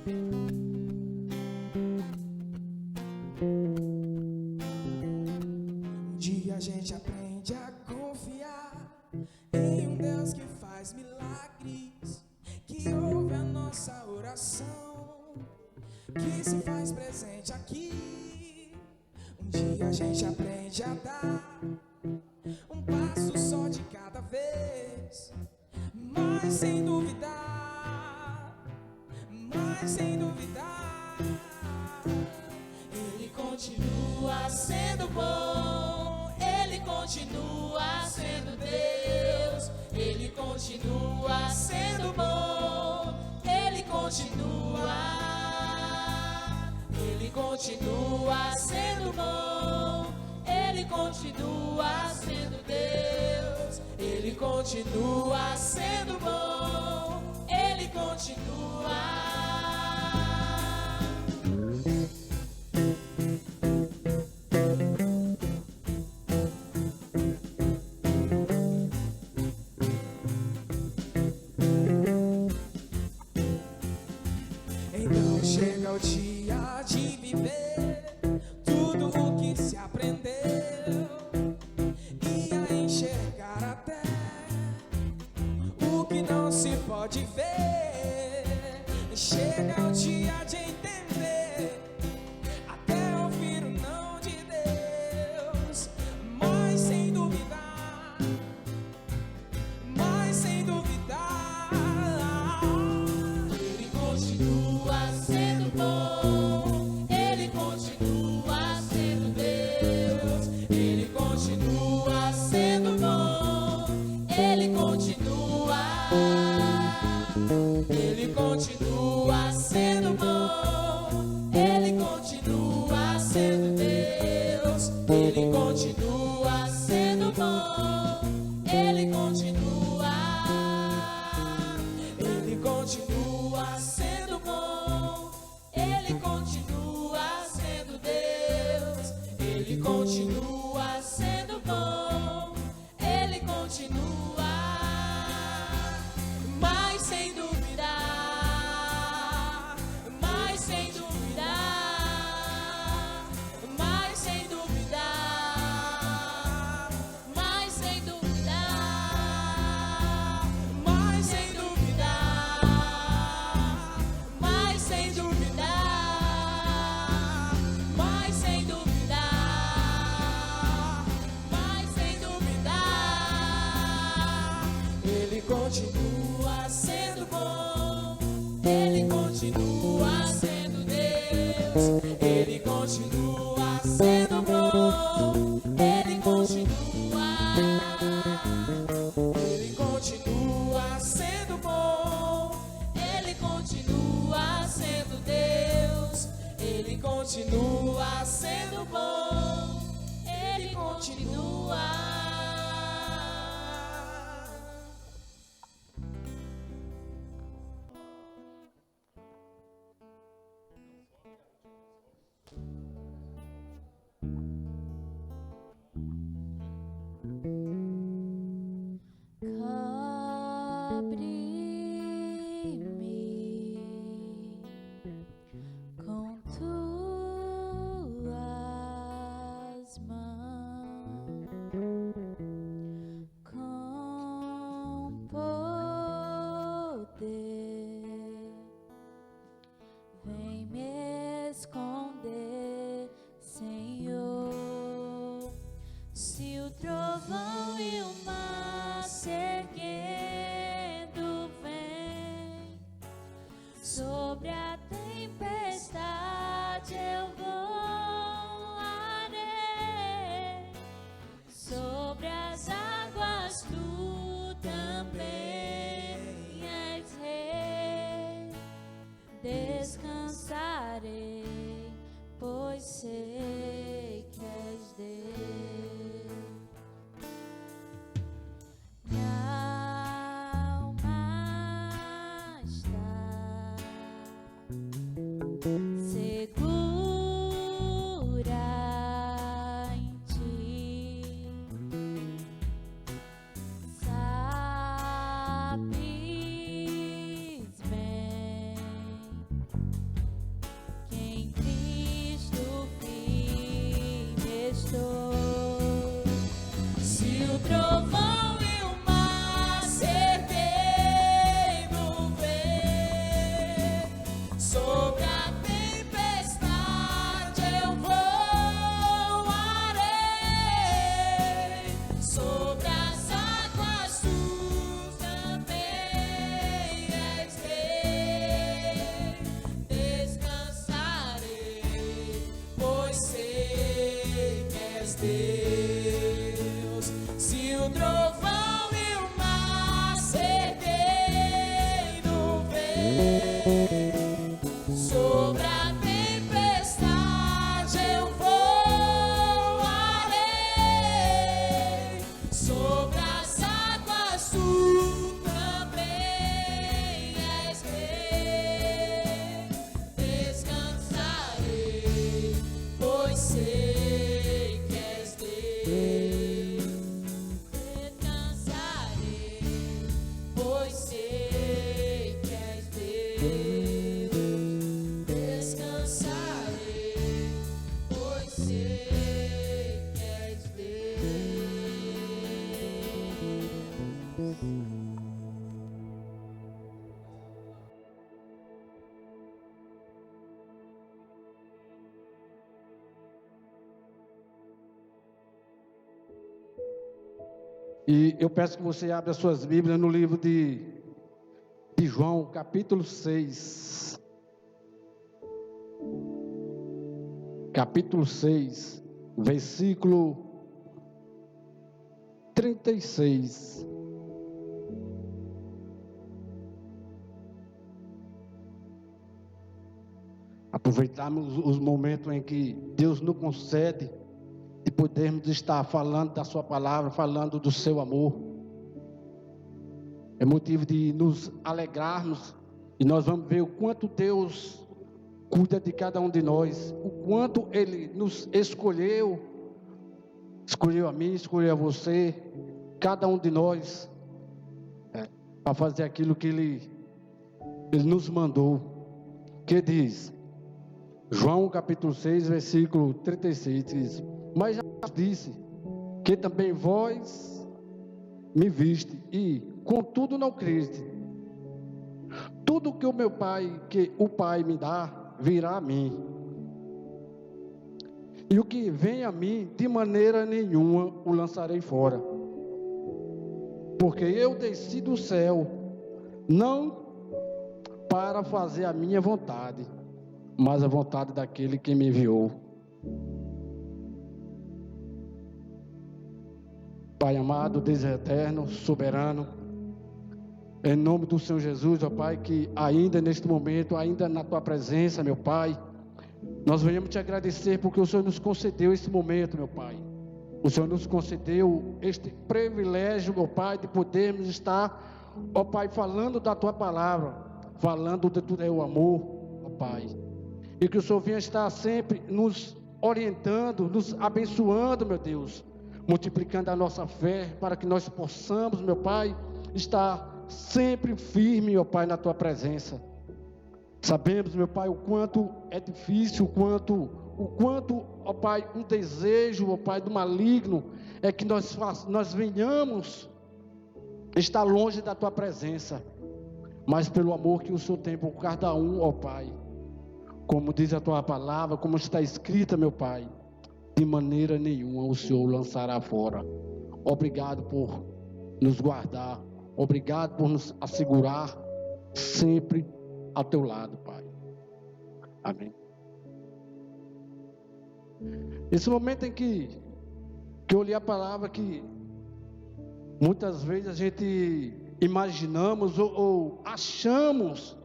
Um dia a gente aprende a confiar em um Deus que faz milagres, que ouve a nossa oração, que se faz presente aqui. Um dia a gente aprende a dar um passo só de cada vez, mas sem duvidar, Ele continua sendo bom, Ele continua sendo Deus, Ele continua sendo bom, Ele continua sendo bom, Ele continua sendo Deus, Ele continua sendo bom, Ele continua. Então chega o dia de viver tudo o que se aprendeu e a enxergar até o que não se pode ver. Chega o dia de entender, até ouvir o não de Deus, mas sem duvidar, Ele continua sendo bom, Ele continua sendo Deus, Ele continua sendo bom, Ele continua sendo bom, Ele continua sendo Deus, Ele continua sendo bom, Ele continua sendo bom, Ele continua sendo Deus, Ele continua sendo bom, Ele continua, mas sem duvidar, mas sem duvidar, mas sem duvidar, mas sem duvidar, mas sem duvidar, mas sem duvidar, mas sem duvidar, mas sem duvidar, Ele continua sendo bom, Ele continua sendo Deus, Ele continua sendo bom, Ele continua sendo bom, Ele continua sendo Deus, Ele continua sendo bom, Ele continua. Cobre-me com tuas mãos, com poder, vem me esconder, Senhor. Se o trovão e o mar se erguendo vem, sobre a tempestade eu voarei, sobre as águas tu também és rei. Descansarei, pois sei que és Deus. Minha alma está segura em ti. Sabes bem Sobre a tempestade eu voarei, sobre as águas tu também és rei. Descansarei, pois sei que és Deus. Descansarei, pois sei que és Deus. Descansarei, pois sei que és Deus. E eu peço que você abra suas Bíblias no livro de João, capítulo 6. Capítulo 6, versículo 36. Aproveitarmos os momentos em que Deus nos concede de podermos estar falando da sua palavra, falando do seu amor. É motivo de nos alegrarmos, e nós vamos ver o quanto Deus cuida de cada um de nós, o quanto Ele nos escolheu a mim, escolheu a você, cada um de nós, para fazer aquilo que Ele nos mandou. Que diz, João capítulo 6, versículo 36, diz: mas já disse que também vós me viste, e contudo não criste. Tudo que o Pai me dá, virá a mim. E o que vem a mim, de maneira nenhuma o lançarei fora. Porque eu desci do céu, não para fazer a minha vontade, mas a vontade daquele que me enviou. Pai amado, Deus eterno, soberano, em nome do Senhor Jesus, ó Pai, que ainda neste momento, ainda na Tua presença, meu Pai, nós venhamos te agradecer porque o Senhor nos concedeu esse momento, meu Pai. O Senhor nos concedeu este privilégio, meu Pai, de podermos estar, ó Pai, falando da Tua palavra, falando do Teu amor, ó Pai. E que o Senhor venha estar sempre nos orientando, nos abençoando, meu Deus, multiplicando a nossa fé, para que nós possamos, meu Pai, estar sempre firme, meu Pai, na Tua presença. Sabemos, meu Pai, o quanto é difícil, o quanto, ó Pai, o desejo, ó Pai, do maligno, é que nós venhamos estar longe da Tua presença, mas pelo amor que o Senhor tem por cada um, ó Pai, como diz a Tua palavra, como está escrita, meu Pai, de maneira nenhuma o Senhor lançará fora. Obrigado por nos guardar, obrigado por nos assegurar sempre ao Teu lado, Pai. Amém. Esse momento em que eu li a palavra, que muitas vezes a gente imaginamos ou achamos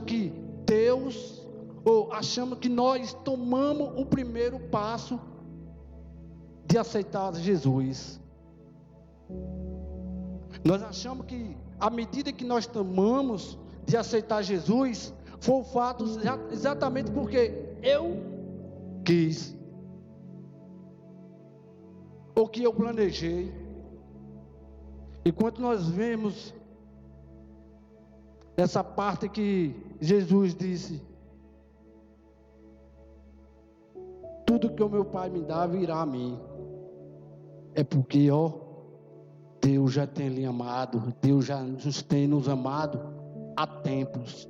que Deus, ou achamos que nós tomamos o primeiro passo de aceitar Jesus. Nós achamos que à medida que nós tomamos de aceitar Jesus, foi o fato exatamente porque eu quis, ou que eu planejei. E quando nós vemos essa parte que Jesus disse: tudo que o meu Pai me dá virá a mim, é porque, ó, Deus já tem lhe amado, Deus já tem nos amado há tempos.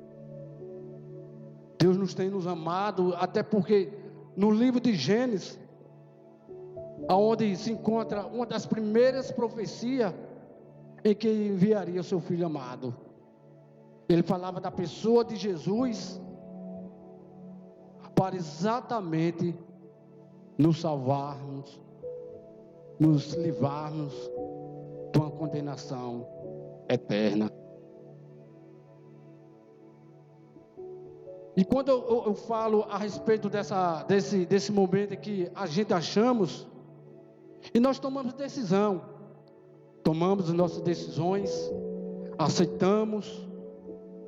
Deus nos tem nos amado, até porque no livro de Gênesis, aonde se encontra uma das primeiras profecias em que enviaria o seu Filho amado, ele falava da pessoa de Jesus para exatamente nos salvarmos, nos livrarmos de uma condenação eterna. E quando eu falo a respeito desse momento em que a gente achamos, e nós tomamos decisão, tomamos as nossas decisões, aceitamos,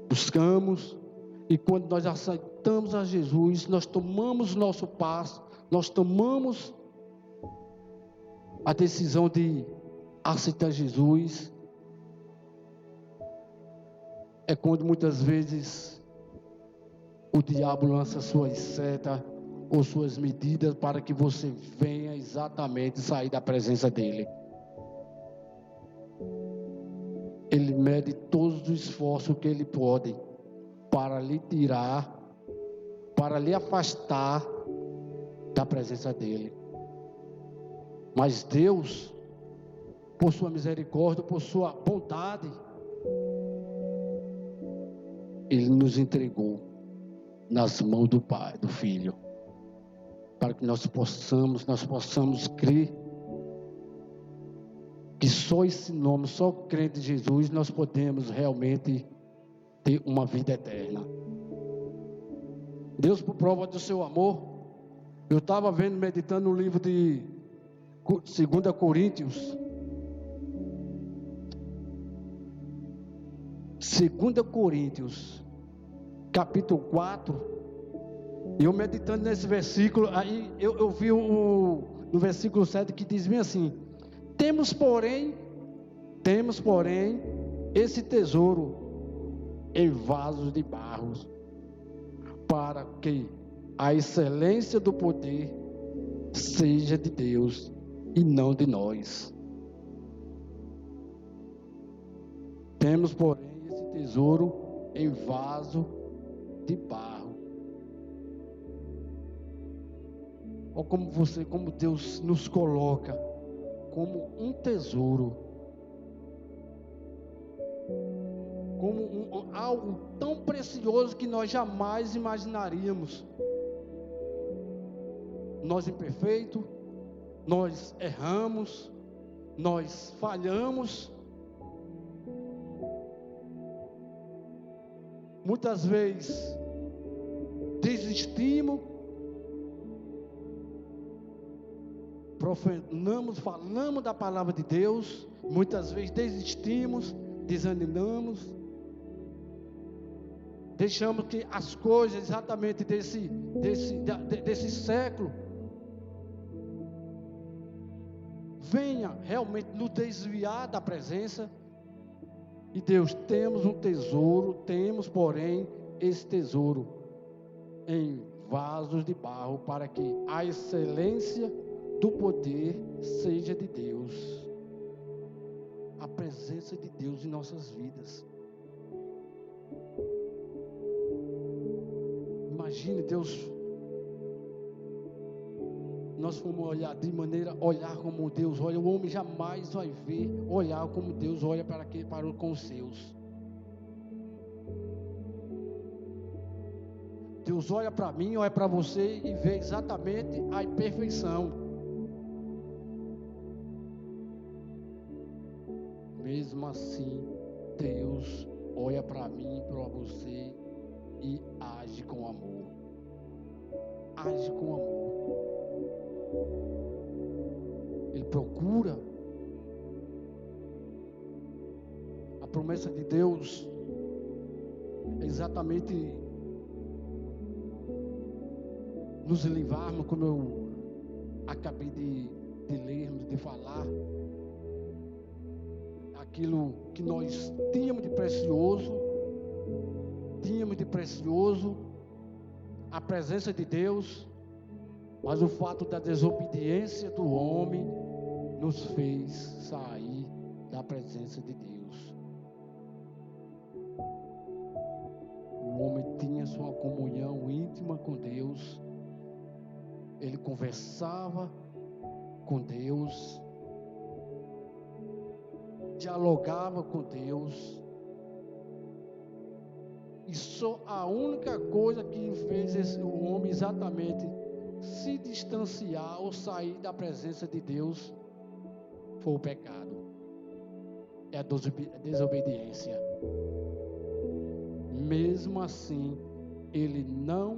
buscamos, e quando nós aceitamos a Jesus, nós tomamos nosso passo, nós tomamos a decisão de aceitar Jesus, é quando muitas vezes o diabo lança suas setas ou suas medidas para que você venha exatamente sair da presença dele. Ele mede todos os esforços que ele pode para lhe tirar, para lhe afastar da presença dele. Mas Deus, por sua misericórdia, por sua bondade, Ele nos entregou nas mãos do Pai, do Filho, para que nós possamos crer que só esse nome, só crendo em Jesus, nós podemos realmente ter uma vida eterna. Deus, por prova do seu amor, eu estava meditando no livro de 2 Coríntios, 2 Coríntios, capítulo 4, e eu meditando nesse versículo, aí eu vi no versículo 7 que diz bem assim: temos porém esse tesouro em vasos de barro, para que a excelência do poder seja de Deus e não de nós. Temos porém esse tesouro em vaso de barro. Olha como Deus nos coloca como um tesouro, como algo tão precioso que nós jamais imaginaríamos. Nós imperfeitos, nós erramos, nós falhamos, muitas vezes desistimos, profanamos, falamos da palavra de Deus, muitas vezes desistimos, desanimamos, deixamos que as coisas exatamente desse século venha realmente nos desviar da presença. E Deus, temos um tesouro, temos porém esse tesouro em vasos de barro, para que a excelência do poder seja de Deus, a presença de Deus em nossas vidas. Imagine, Deus, nós fomos olhar como Deus olha. O homem jamais vai olhar como Deus olha para com os seus. Deus olha para mim, olha para você e vê exatamente a imperfeição. Mesmo assim, Deus olha para mim, para você e age com amor. Age com amor. Ele procura. A promessa de Deus é exatamente nos livrarmos, como eu acabei de lermos, de falar, aquilo que nós tínhamos de precioso, a presença de Deus, mas o fato da desobediência do homem nos fez sair da presença de Deus. O homem tinha sua comunhão íntima com Deus, ele conversava com Deus, dialogava com Deus, e só a única coisa que fez o homem exatamente se distanciar ou sair da presença de Deus foi o pecado, é a desobediência. Mesmo assim, ele não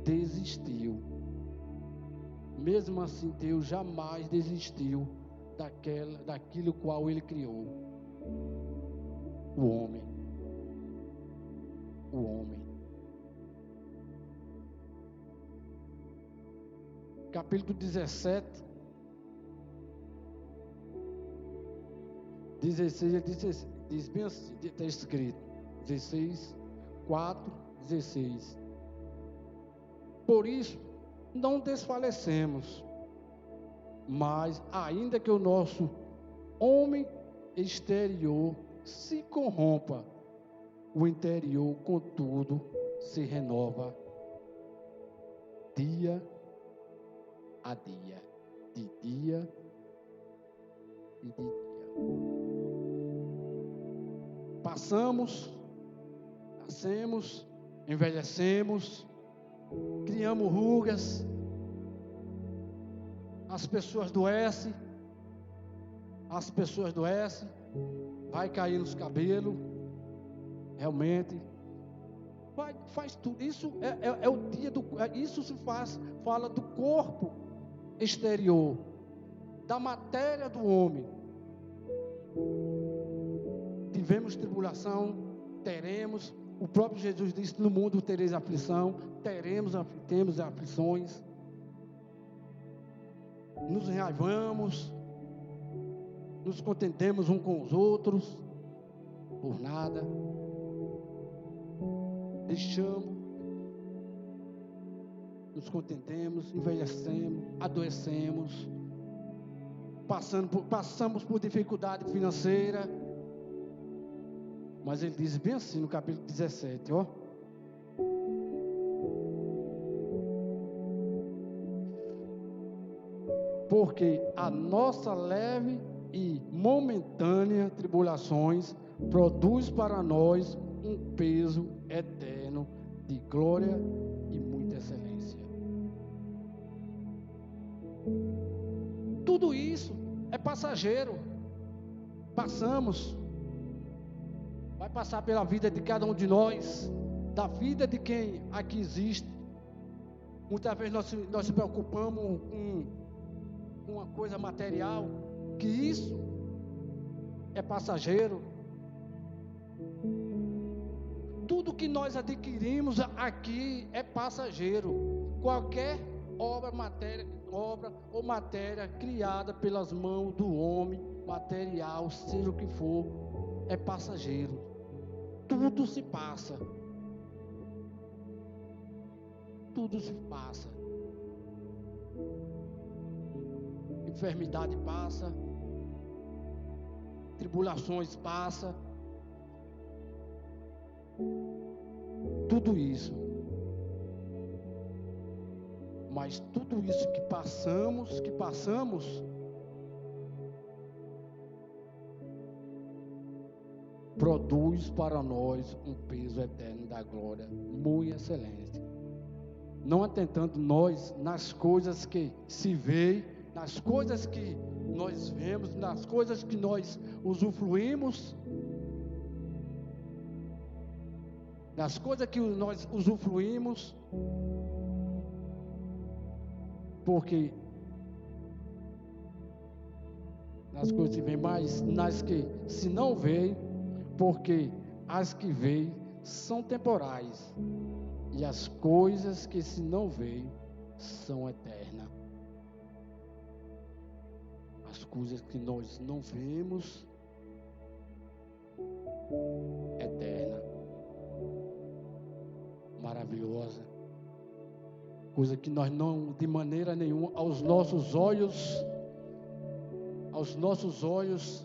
desistiu. Mesmo assim, Deus jamais desistiu daquilo qual ele criou. O homem. O homem. Capítulo 17, 16, ele diz bem assim, está escrito, 16, 4, 16. Por isso, não desfalecemos, mas ainda que o nosso homem exterior se corrompa, o interior, contudo, se renova dia a dia, de dia e de dia. Passamos, nascemos, envelhecemos, criamos rugas, as pessoas adoecem, vai cair nos cabelos, realmente, faz tudo. Isso é o dia isso se fala do corpo exterior, da matéria do homem. Tivemos tribulação, teremos. O próprio Jesus disse: no mundo tereis aflição, temos aflições. Nos enraivamos, nos contendemos uns com os outros, por nada. Deixamos, nos contendemos, envelhecemos, adoecemos, passamos por dificuldade financeira. Mas ele diz bem assim no capítulo 17, ó. Porque a nossa leve e momentânea tribulações produz para nós um peso eterno de glória e muita excelência. Tudo isso é passageiro. Passamos. Vai passar pela vida de cada um de nós, da vida de quem aqui existe. Muitas vezes nós se preocupamos com uma coisa material, que isso é passageiro. Tudo que nós adquirimos aqui é passageiro. Qualquer obra ou matéria criada pelas mãos do homem, material, seja o que for, é passageiro. Tudo se passa. Tudo se passa. Enfermidade passa. Tribulações passa. Tudo isso. Mas tudo isso que passamos, produz para nós um peso eterno da glória, muito excelente. Não atentando nós nas coisas que se vê, nas coisas que nós vemos, nas coisas que nós usufruímos, porque nas coisas que vêm, mas nas que se não veem, porque as que veem são temporais, e as coisas que se não veem são eternas. As coisas que nós não vemos, eterna, maravilhosa, coisa que nós não, de maneira nenhuma, aos nossos olhos,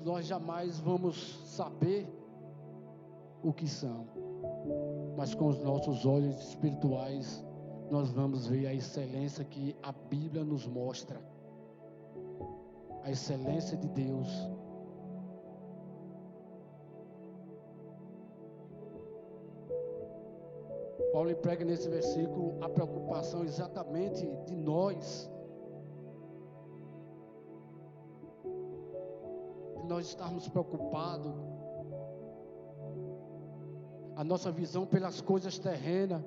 nós jamais vamos saber o que são, mas com os nossos olhos espirituais, nós vamos ver a excelência que a Bíblia nos mostra, a excelência de Deus. Paulo emprega nesse versículo a preocupação exatamente de nós, de nós estarmos preocupados, a nossa visão pelas coisas terrenas,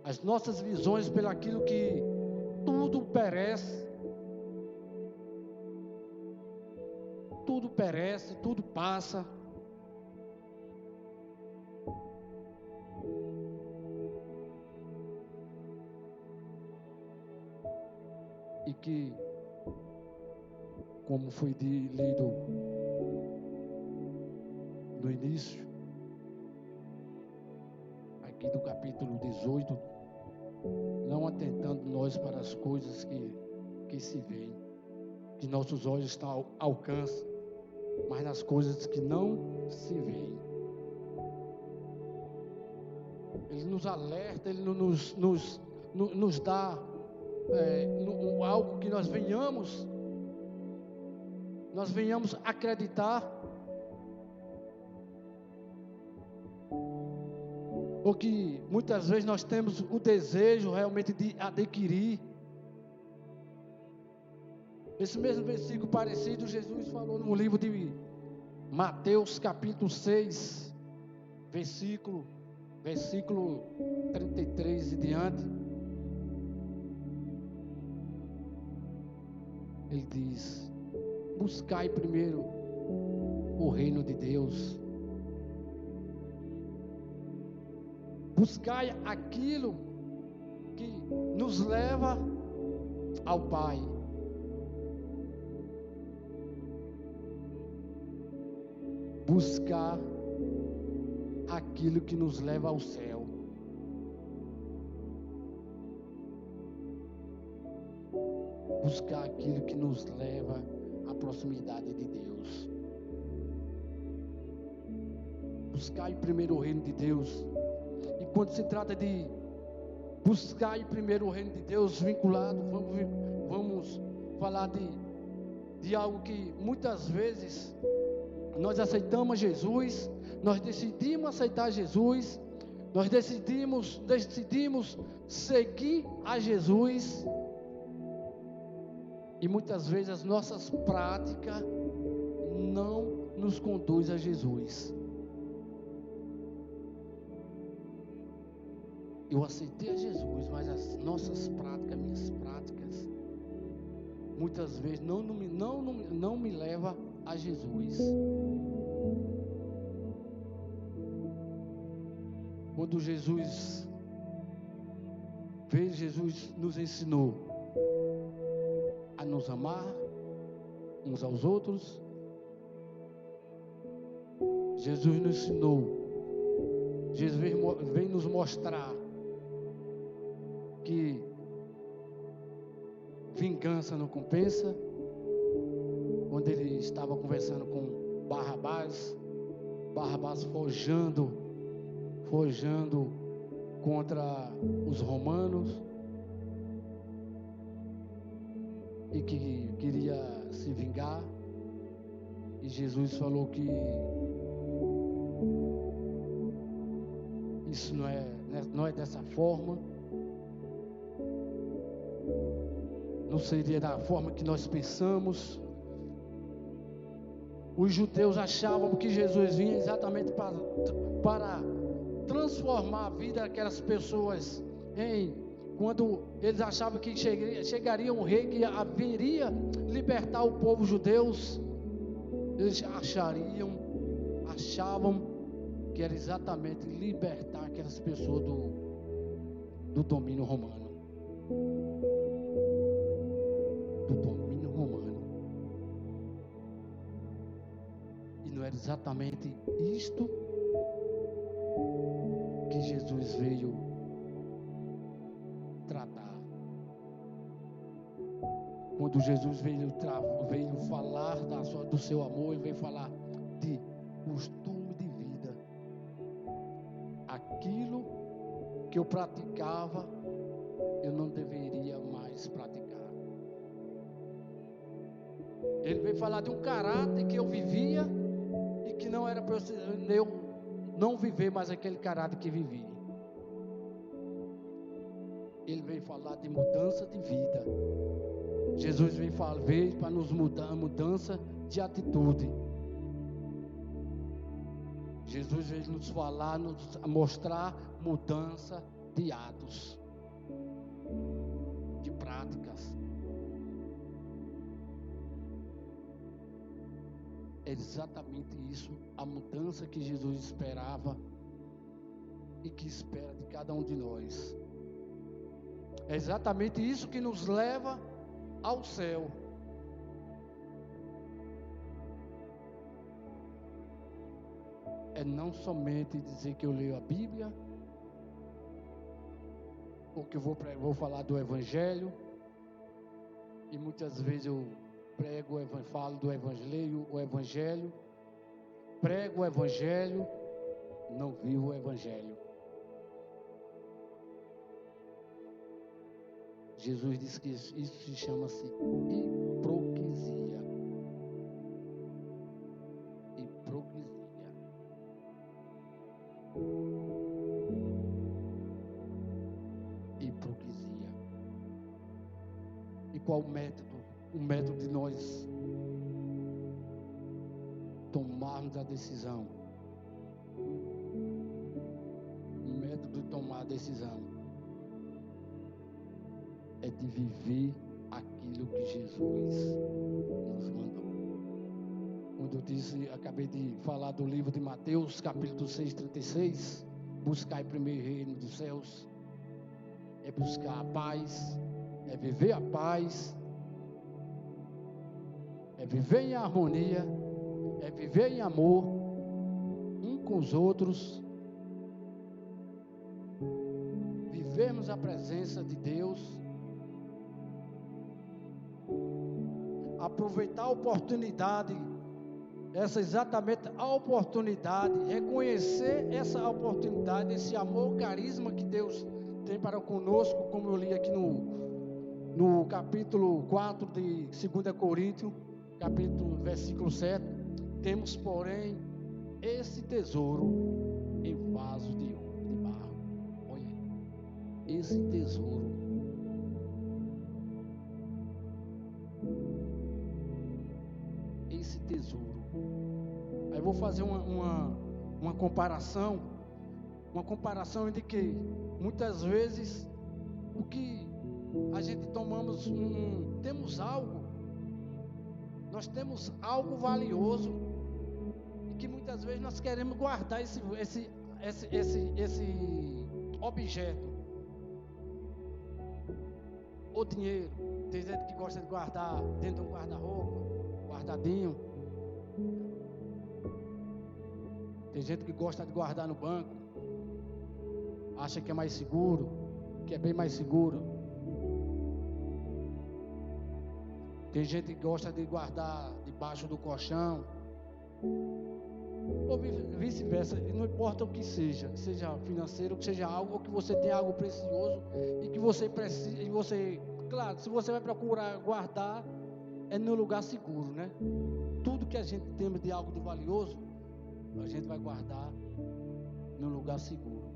as nossas visões pelo aquilo que tudo perece, tudo passa. E que, como foi lido no início, aqui do capítulo 18, não atentando nós para as coisas que se veem, que nossos olhos estão ao alcance, mas nas coisas que não se veem. Ele nos alerta, Ele nos dá algo que nós venhamos acreditar, ou que muitas vezes nós temos o desejo realmente de adquirir. Esse mesmo versículo parecido, Jesus falou no livro de Mateus capítulo 6, versículo 33 e diante. Ele diz: buscai primeiro o reino de Deus. Buscai aquilo que nos leva ao Pai. Buscar aquilo que nos leva ao céu. Buscar aquilo que nos leva à proximidade de Deus. Buscar em primeiro o reino de Deus. E quando se trata de buscar em primeiro o reino de Deus, vinculado, vamos falar de algo que muitas vezes nós aceitamos Jesus, nós decidimos aceitar Jesus, nós decidimos seguir a Jesus, e muitas vezes as nossas práticas não nos conduzem a Jesus. Eu aceitei a Jesus, mas as nossas práticas, minhas práticas, muitas vezes não me leva a Jesus. Quando Jesus veio, Jesus nos ensinou a nos amar uns aos outros. Jesus nos ensinou, Jesus veio nos mostrar que vingança não compensa. Quando ele estava conversando com Barrabás forjando contra os romanos, e que queria se vingar, e Jesus falou que isso não é dessa forma, não seria da forma que nós pensamos. Os judeus achavam que Jesus vinha exatamente para transformar a vida daquelas pessoas quando eles achavam que chegaria um rei que haveria libertar o povo judeu, eles achavam que era exatamente libertar aquelas pessoas do domínio romano. Do domínio romano. E não era exatamente isto que Jesus veio tratar. Quando Jesus veio falar do seu amor, ele veio falar de costume de vida. Aquilo que eu praticava, eu não deveria mais praticar. Ele veio falar de um caráter que eu vivia e que não era para eu não viver mais aquele caráter que vivia. Ele veio falar de mudança de vida. Jesus veio para nos mudar, mudança de atitude. Jesus veio nos falar, nos mostrar mudança de atos, de práticas. É exatamente isso, a mudança que Jesus esperava e que espera de cada um de nós. É exatamente isso que nos leva ao céu. É não somente dizer que eu leio a Bíblia, ou que eu vou falar do Evangelho, e muitas vezes eu prego, falo do Evangelho, prego o Evangelho, não vivo o Evangelho. Jesus disse que isso se chama-se hipocrisia. Hipocrisia. Hipocrisia. E qual o método? O método de nós tomarmos a decisão. O método de tomar a decisão é de viver aquilo que Jesus nos mandou. Quando eu disse, acabei de falar do livro de Mateus, capítulo 6:36, buscar primeiro o reino dos céus, é buscar a paz, é viver a paz, é viver em harmonia, é viver em amor, um com os outros, vivermos a presença de Deus, aproveitar a oportunidade, essa exatamente a oportunidade, reconhecer essa oportunidade, esse amor, carisma que Deus tem para conosco, como eu li aqui no capítulo 4 de 2 Coríntios, versículo 7, temos, porém, esse tesouro em vaso de barro. Olha, esse tesouro. Esse tesouro. Aí eu vou fazer uma comparação de que muitas vezes o que a gente nós temos algo valioso e que muitas vezes nós queremos guardar esse objeto. O dinheiro, tem gente que gosta de guardar dentro de um guarda-roupa, guardadinho. Tem gente que gosta de guardar no banco, acha que é mais seguro, que é bem mais seguro. Tem gente que gosta de guardar debaixo do colchão, ou vice-versa. Não importa o que seja financeiro, que seja algo, ou que você tenha algo precioso e que você precisa, claro, se você vai procurar guardar, é no lugar seguro, né? Tudo que a gente tem de algo de valioso, a gente vai guardar no lugar seguro.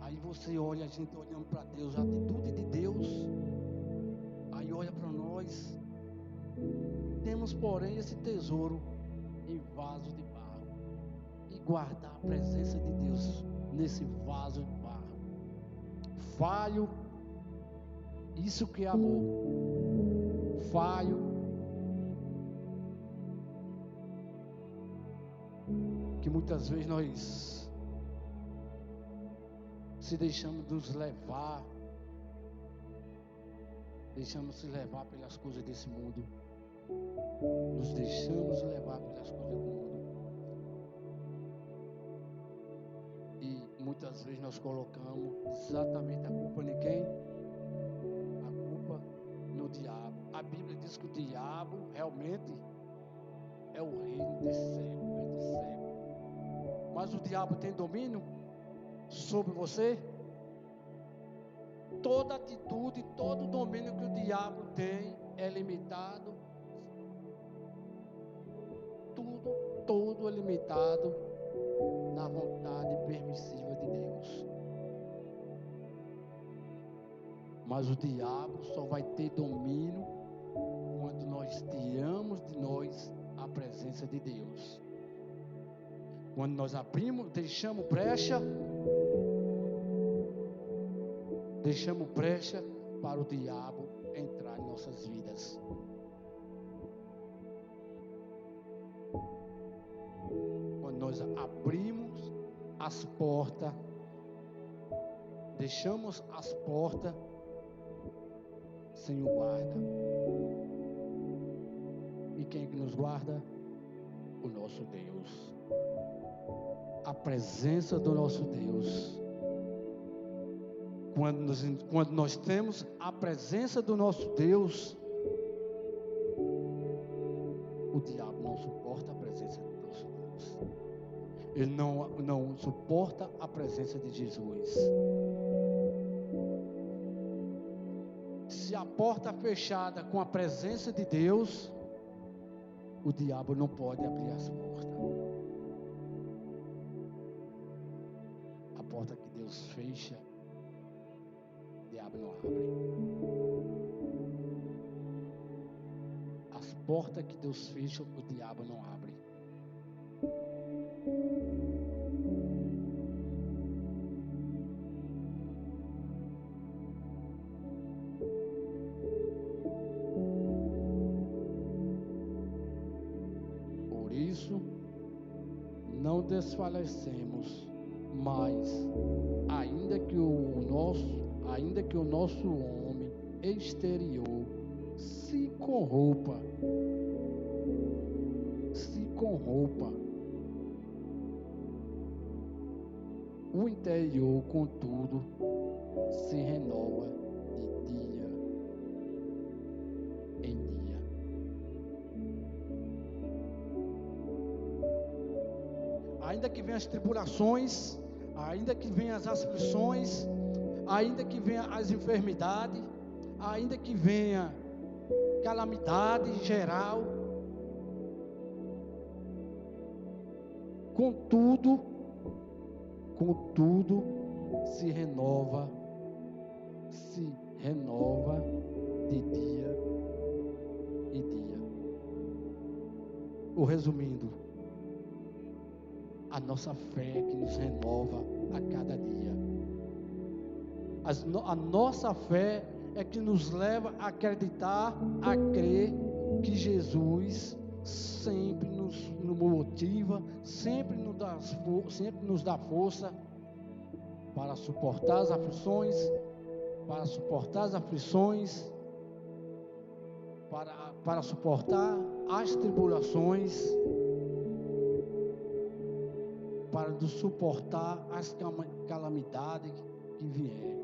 Aí você olha, a gente olhando para Deus, a atitude de Deus, aí olha para nós. Temos, porém, esse tesouro em vaso de barro, e guardar a presença de Deus nesse vaso de barro. Falho, isso que é amor. Falho, que muitas vezes nós se deixamos nos levar, se levar pelas coisas desse mundo, nos deixamos levar pelas coisas do mundo, e muitas vezes nós colocamos exatamente a culpa em quem? A culpa no diabo. A Bíblia diz que o diabo realmente é o reino desse século, mas o diabo tem domínio sobre você? Toda atitude, todo domínio que o diabo tem é limitado. Todo é limitado na vontade permissiva de Deus. Mas o diabo só vai ter domínio quando nós tiramos de nós a presença de Deus. Quando nós abrimos, deixamos brecha deixamos brecha para o diabo entrar em nossas vidas. Quando nós abrimos as portas, deixamos as portas sem o guarda. E quem é que nos guarda? O nosso Deus. A presença do nosso Deus. Quando nós temos a presença do nosso Deus, o diabo não suporta a presença do nosso Deus. Ele não suporta a presença de Jesus. Se a porta fechada com a presença de Deus, o diabo não pode abrir as portas. A porta que Deus fecha, o diabo não abre. As portas que Deus fecha, o diabo não abre. Por isso, não desfalecemos, mas ainda que o nosso homem exterior se corrompa, o interior, contudo, se renova de dia em dia. Ainda que venham as tribulações, ainda que venham as aflições, ainda que venham as enfermidades, ainda que venha calamidade geral, contudo, se renova de dia em dia. Ou resumindo, a nossa fé que nos renova a cada dia. A nossa fé é que nos leva a acreditar, a crer que Jesus sempre nos motiva, sempre nos dá força para suportar as aflições, para suportar as tribulações, para nos suportar as calamidades que vier.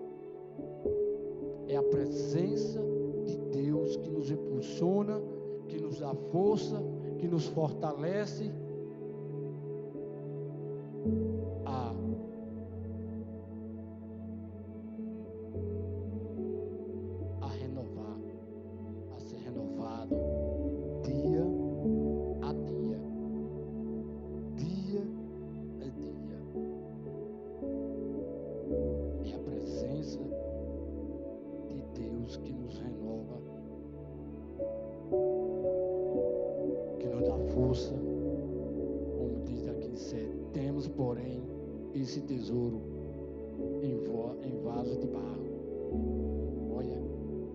É a presença de Deus que nos impulsiona, que nos dá força, que nos fortalece a renovar, a ser renovado dia a dia, dia a dia. É a presença de Deus que nos renova, que nos dá força, como diz aqui em 7. Temos, porém, esse tesouro em vaso de barro. Olha,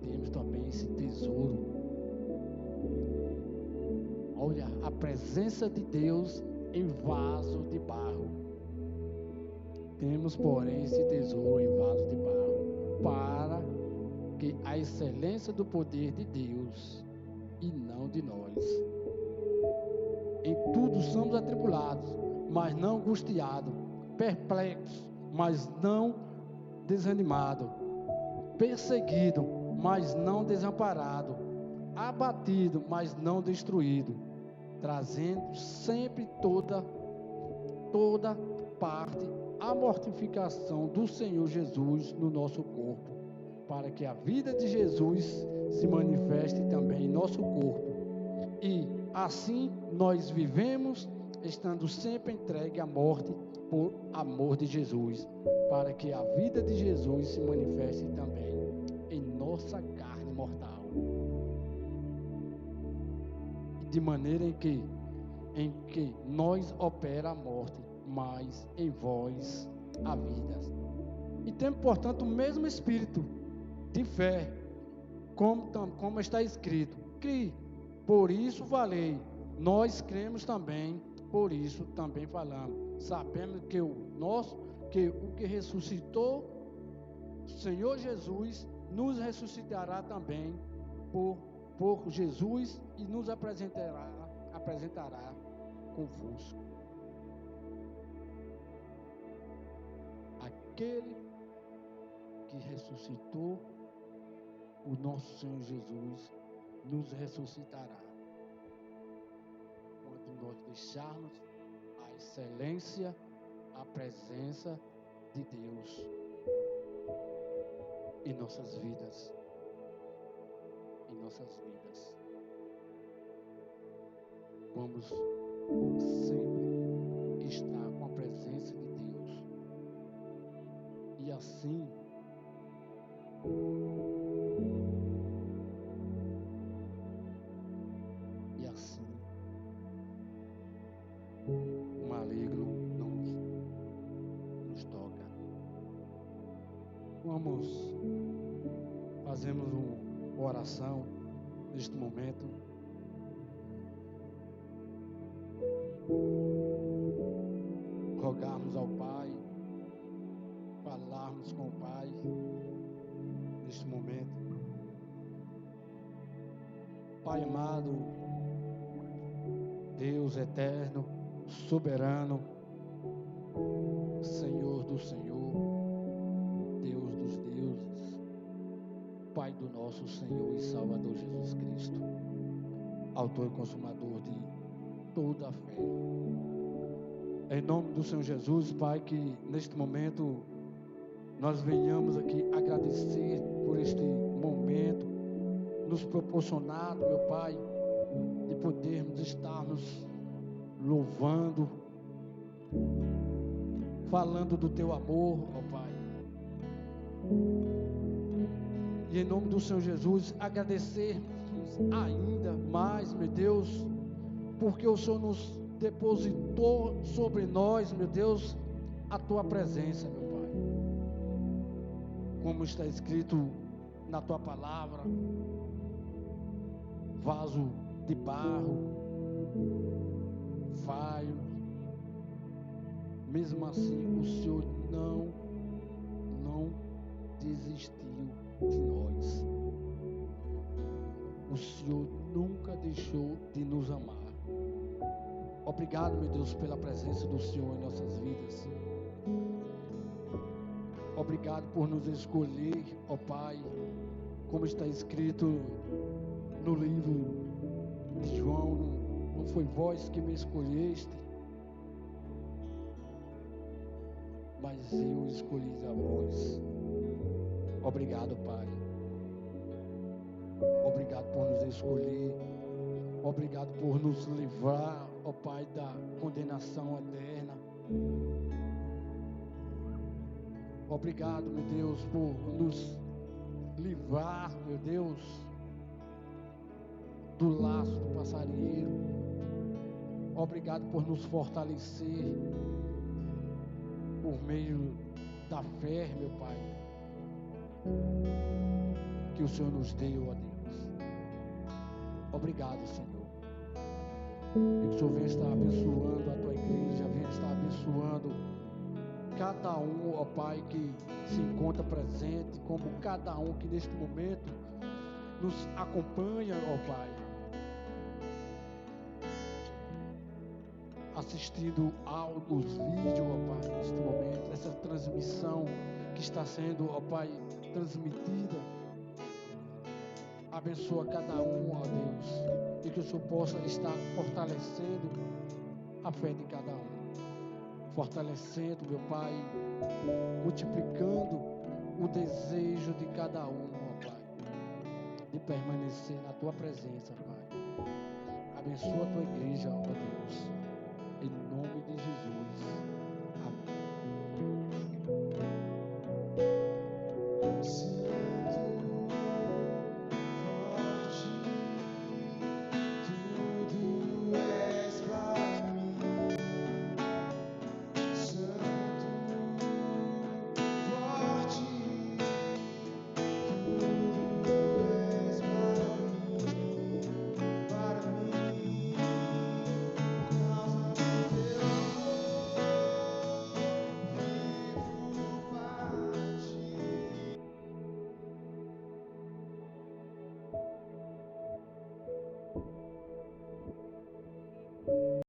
temos também esse tesouro. Olha, a presença de Deus em vaso de barro. Temos, porém, esse tesouro em vaso de barro, para que a excelência do poder de Deus e não de nós. Em tudo somos atribulados, mas não angustiados, perplexos, mas não desanimados, perseguidos, mas não desamparados, abatidos, mas não destruídos, trazendo sempre toda parte a mortificação do Senhor Jesus no nosso corpo, para que a vida de Jesus se manifeste também em nosso corpo. E assim nós vivemos, estando sempre entregue à morte por amor de Jesus, para que a vida de Jesus se manifeste também em nossa carne mortal. De maneira em que nós opera a morte, mas em vós a vida. E temos, portanto, o mesmo espírito de fé, como está escrito: crie, por isso falei. Nós cremos também, por isso também falamos. Sabemos que o que ressuscitou o Senhor Jesus nos ressuscitará também por Jesus e nos apresentará convosco. Aquele que ressuscitou o nosso Senhor Jesus nos ressuscitará quando nós deixarmos a excelência, a presença de Deus em nossas vidas. Vamos sempre estar com a presença de Deus. E assim o maligno não nos toca. Fazemos uma oração neste momento. Rogarmos ao Pai, falarmos com o Pai neste momento. Pai amado, Deus eterno, soberano, Senhor do Senhor, Deus dos deuses, Pai do nosso Senhor e Salvador Jesus Cristo, autor e consumador de toda a fé. Em nome do Senhor Jesus, Pai, que neste momento nós venhamos aqui agradecer por este momento nos proporcionado, meu Pai, de podermos estarmos louvando, falando do Teu amor, ó Pai. E em nome do Senhor Jesus, agradecer ainda mais, meu Deus, porque o Senhor nos depositou sobre nós, meu Deus, a Tua presença, meu Pai. Como está escrito na Tua palavra, vaso de barro, vaio. Mesmo assim, o Senhor não desistiu de nós. O Senhor nunca deixou de nos amar. Obrigado, meu Deus, pela presença do Senhor em nossas vidas. Obrigado por nos escolher, ó Pai, como está escrito no livro de João: não foi vós que me escolheste, mas eu escolhi a vós. Obrigado, Pai. Obrigado por nos escolher. Obrigado por nos livrar, ó Pai, da condenação eterna. Obrigado, meu Deus, por nos livrar, meu Deus, do laço do passarinheiro. Obrigado por nos fortalecer por meio da fé, meu Pai, que o Senhor nos deu, ó Deus. Obrigado, Senhor. E que o Senhor venha estar abençoando a Tua igreja, venha estar abençoando cada um, ó Pai, que se encontra presente, como cada um que neste momento nos acompanha, ó Pai, assistindo os vídeos, ó Pai, neste momento, essa transmissão que está sendo, ó Pai, transmitida. Abençoa cada um, ó Deus, e que o Senhor possa estar fortalecendo a fé de cada um, fortalecendo, meu Pai, multiplicando o desejo de cada um, ó Pai, de permanecer na Tua presença, Pai. Abençoa a Tua igreja, ó Deus.